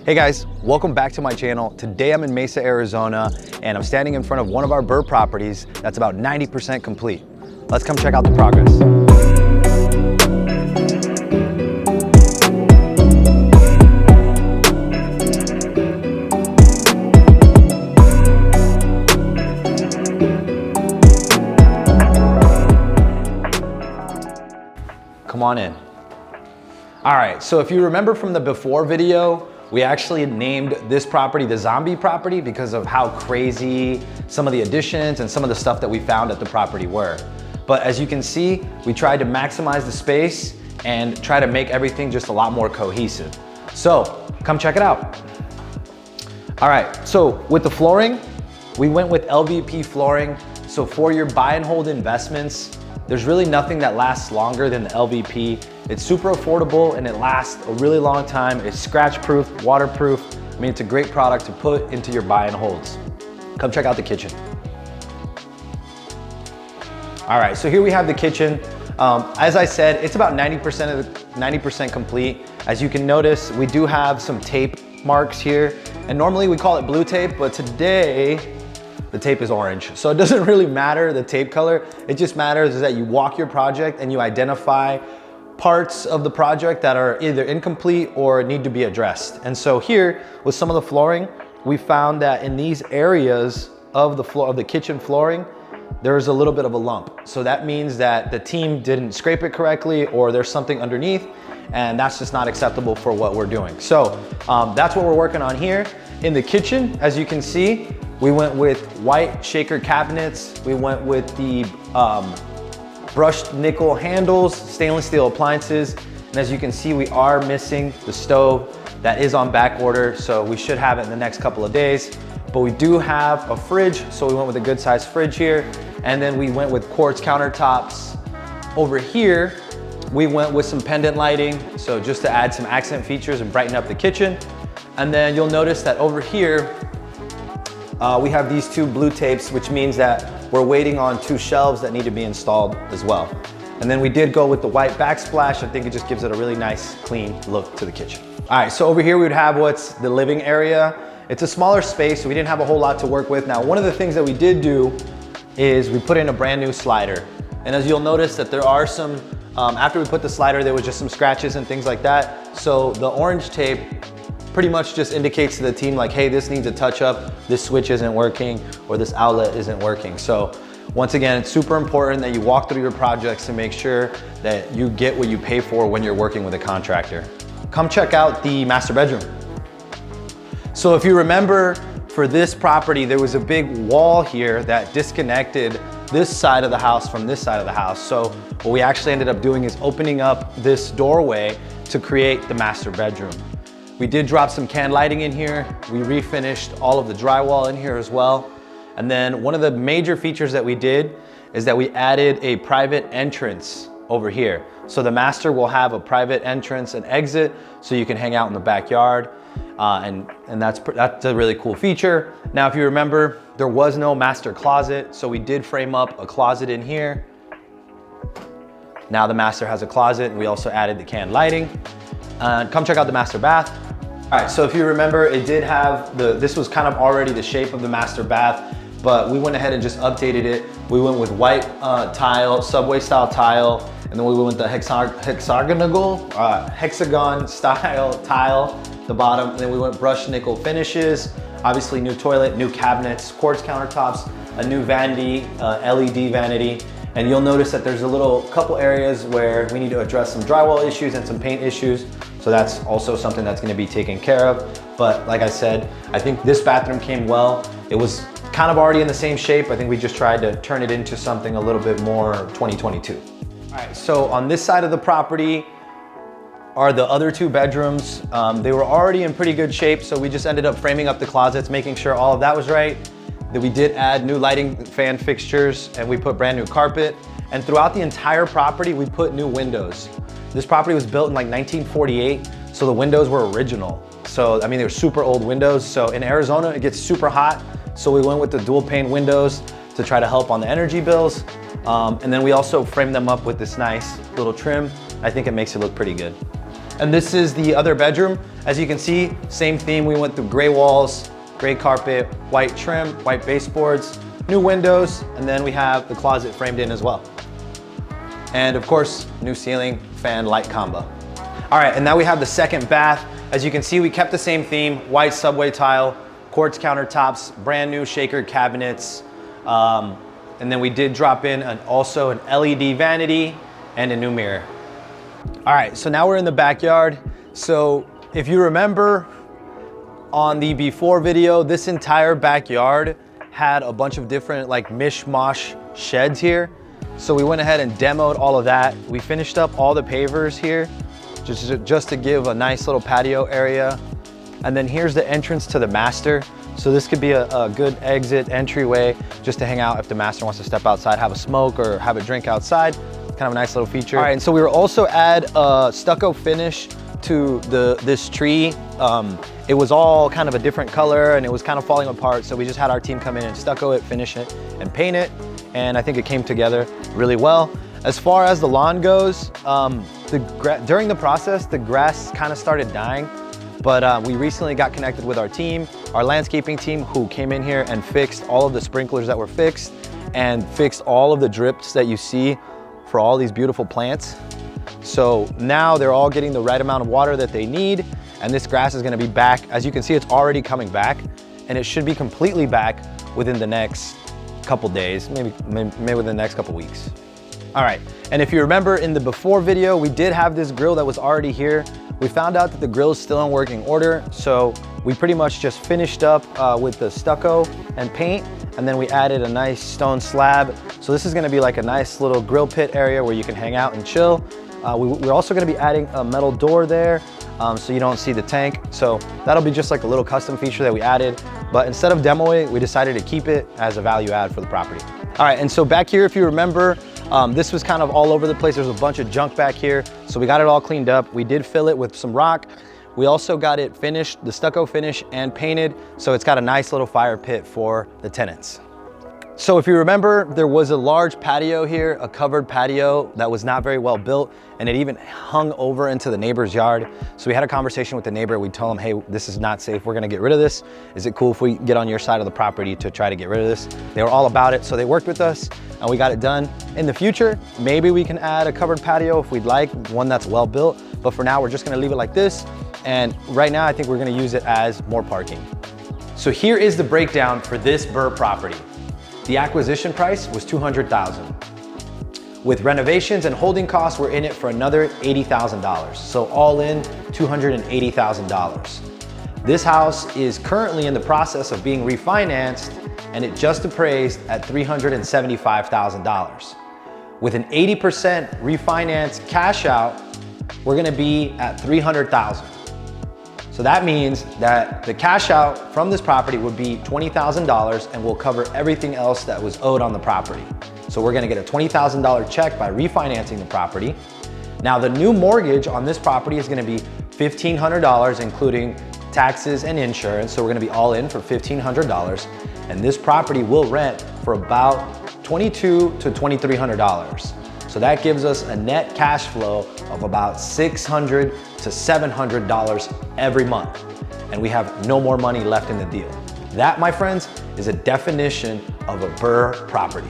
Hey guys, welcome back to my channel. Today I'm in Mesa, Arizona, and I'm standing in front of one of our BRRRR properties that's about 90% complete. Let's come check out the progress. Come on in. All right, so if you remember from the before video, we actually named this property the zombie property because of how crazy some of the additions and some of the stuff that we found at the property were. But as you can see, we tried to maximize the space and try to make everything just a lot more cohesive. So come check it out. All right, so with the flooring, we went with LVP flooring. So for your buy and hold investments, there's really nothing that lasts longer than the LVP. It's super affordable and it lasts a really long time. It's scratch-proof, waterproof. I mean, it's a great product to put into your buy and holds. Come check out the kitchen. All right, so here we have the kitchen. As I said, it's about 90% complete. As you can notice, we do have some tape marks here. And normally we call it blue tape, but today, the tape is orange. So it doesn't really matter the tape color. It just matters is that you walk your project and you identify parts of the project that are either incomplete or need to be addressed. And so here with some of the flooring, we found that in these areas of the floor of the kitchen flooring, there's a little bit of a lump. So that means that the team didn't scrape it correctly or there's something underneath, and that's just not acceptable for what we're doing. So that's what we're working on here. In the kitchen, as you can see, we went with white shaker cabinets. We went with the brushed nickel handles, stainless steel appliances. And as you can see, we are missing the stove that is on back order. So we should have it in the next couple of days. But we do have a fridge. So we went with a good sized fridge here. And then we went with quartz countertops. Over here, we went with some pendant lighting. So just to add some accent features and brighten up the kitchen. And then you'll notice that over here, we have these two blue tapes, which means that we're waiting on two shelves that need to be installed as well. And then we did go with the white backsplash. I think it just gives it a really nice, clean look to the kitchen. All right, so over here we would have what's the living area. It's a smaller space, so we didn't have a whole lot to work with. Now, one of the things that we did do is we put in a brand new slider. And as you'll notice that there are some, after we put the slider, there was just some scratches and things like that. So the orange tape pretty much just indicates to the team like, hey, this needs a touch up, this switch isn't working, or this outlet isn't working. So once again, it's super important that you walk through your projects to make sure that you get what you pay for when you're working with a contractor. Come check out the master bedroom. So if you remember, for this property, there was a big wall here that disconnected this side of the house from this side of the house. So what we actually ended up doing is opening up this doorway to create the master bedroom. We did drop some can lighting in here. We refinished all of the drywall in here as well. And then one of the major features that we did is that we added a private entrance over here. So the master will have a private entrance and exit so you can hang out in the backyard. And that's a really cool feature. Now, if you remember, there was no master closet. So we did frame up a closet in here. Now the master has a closet, and we also added the can lighting. Come check out the master bath. All right, so if you remember, it did have this was kind of already the shape of the master bath, but we went ahead and just updated it. We went with white tile, subway style tile, and then we went with the hexagon style tile, the bottom, and then we went brushed nickel finishes, obviously new toilet, new cabinets, quartz countertops, a new vanity, LED vanity. And you'll notice that there's a couple areas where we need to address some drywall issues and some paint issues. So that's also something that's gonna be taken care of. But like I said, I think this bathroom came well. It was kind of already in the same shape. I think we just tried to turn it into something a little bit more 2022. All right, so on this side of the property are the other two bedrooms. They were already in pretty good shape. So we just ended up framing up the closets, making sure all of that was right. That we did add new lighting fan fixtures and we put brand new carpet. And throughout the entire property, we put new windows. This property was built in like 1948, so the windows were original. So, I mean, they were super old windows. So in Arizona, it gets super hot. So we went with the dual pane windows to try to help on the energy bills. And then we also framed them up with this nice little trim. I think it makes it look pretty good. And this is the other bedroom. As you can see, same theme. We went through gray walls, gray carpet, white trim, white baseboards, new windows, and then we have the closet framed in as well. And of course, new ceiling, fan, light combo. All right, and now we have the second bath. As you can see, we kept the same theme, white subway tile, quartz countertops, brand new shaker cabinets. And then we did drop in also an LED vanity and a new mirror. All right, so now we're in the backyard. So if you remember on the before video, this entire backyard had a bunch of different like mishmash sheds here. So we went ahead and demoed all of that. We finished up all the pavers here just to give a nice little patio area. And then here's the entrance to the master. So this could be a good exit entryway just to hang out if the master wants to step outside, have a smoke or have a drink outside. Kind of a nice little feature. All right, and so we were also add a stucco finish to this tree. It was all kind of a different color and it was kind of falling apart. So we just had our team come in and stucco it, finish it, and paint it. And I think it came together really well. As far as the lawn goes, during the process, the grass kind of started dying. But we recently got connected with our team, our landscaping team, who came in here and fixed all of the sprinklers that were fixed and fixed all of the drips that you see for all these beautiful plants. So now they're all getting the right amount of water that they need, and this grass is gonna be back. As you can see, it's already coming back, and it should be completely back within the next couple days, maybe within the next couple weeks. All right, and if you remember in the before video, we did have this grill that was already here. We found out that the grill is still in working order, so we pretty much just finished up with the stucco and paint, and then we added a nice stone slab. So this is gonna be like a nice little grill pit area where you can hang out and chill. We're also gonna be adding a metal door there so you don't see the tank. So that'll be just like a little custom feature that we added. But instead of demoing it, we decided to keep it as a value add for the property. All right, and so back here, if you remember, this was kind of all over the place. There's a bunch of junk back here. So we got it all cleaned up. We did fill it with some rock. We also got it finished, the stucco finish and painted. So it's got a nice little fire pit for the tenants. So if you remember, there was a large patio here, a covered patio that was not very well built, and it even hung over into the neighbor's yard. So we had a conversation with the neighbor. We told him, hey, this is not safe. We're gonna get rid of this. Is it cool if we get on your side of the property to try to get rid of this? They were all about it, so they worked with us and we got it done. In the future, maybe we can add a covered patio if we'd like, one that's well built, but for now, we're just gonna leave it like this. And right now, I think we're gonna use it as more parking. So here is the breakdown for this BRRRR property. The acquisition price was $200,000. With renovations and holding costs, we're in it for another $80,000. So all in, $280,000. This house is currently in the process of being refinanced, and it just appraised at $375,000. With an 80% refinance cash out, we're gonna be at $300,000. So that means that the cash out from this property would be $20,000 and will cover everything else that was owed on the property. So we're gonna get a $20,000 check by refinancing the property. Now the new mortgage on this property is gonna be $1,500, including taxes and insurance. So we're gonna be all in for $1,500. And this property will rent for about $2,200 to $2,300. So that gives us a net cash flow of about $600 to $700 every month. And we have no more money left in the deal. That, my friends, is a definition of a BRRRR property.